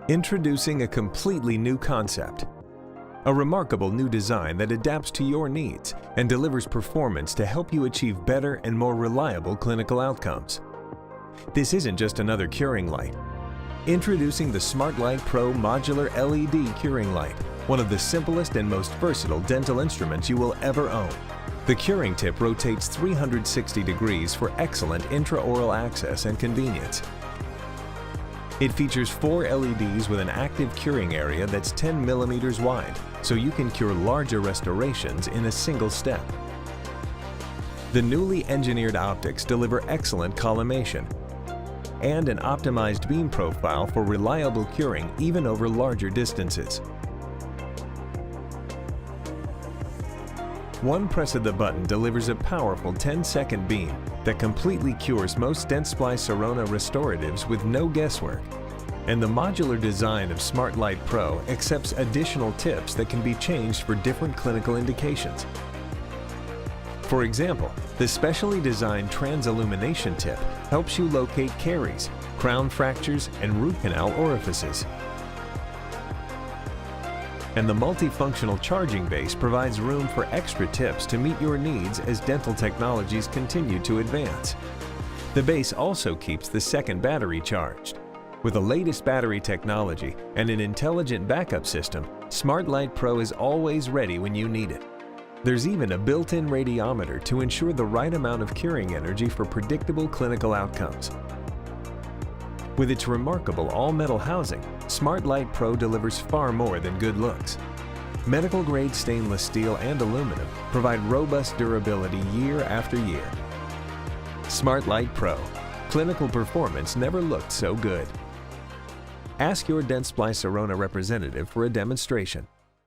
Introducing a completely new concept. A remarkable new design that adapts to your needs and delivers performance to help you achieve better and more reliable clinical outcomes. This isn't just another curing light. Introducing the SmartLite Pro Modular LED Curing Light, one of the simplest and most versatile dental instruments you will ever own. The curing tip rotates 360 degrees for excellent intraoral access and convenience. It features 4 LEDs with an active curing area that's 10 millimeters wide, so you can cure larger restorations in a single step. The newly engineered optics deliver excellent collimation and an optimized beam profile for reliable curing even over larger distances. One press of the button delivers a powerful 10-second beam that completely cures most Dentsply Sirona restoratives with no guesswork. And the modular design of SmartLite Pro accepts additional tips that can be changed for different clinical indications. For example, the specially designed transillumination tip helps you locate caries, crown fractures, and root canal orifices. And the multifunctional charging base provides room for extra tips to meet your needs as dental technologies continue to advance. The base also keeps the second battery charged. With the latest battery technology and an intelligent backup system, SmartLite Pro is always ready when you need it. There's even a built-in radiometer to ensure the right amount of curing energy for predictable clinical outcomes. With its remarkable all-metal housing, SmartLite Pro delivers far more than good looks. Medical-grade stainless steel and aluminum provide robust durability year after year. SmartLite Pro. Clinical performance never looked so good. Ask your Dentsply Sirona representative for a demonstration.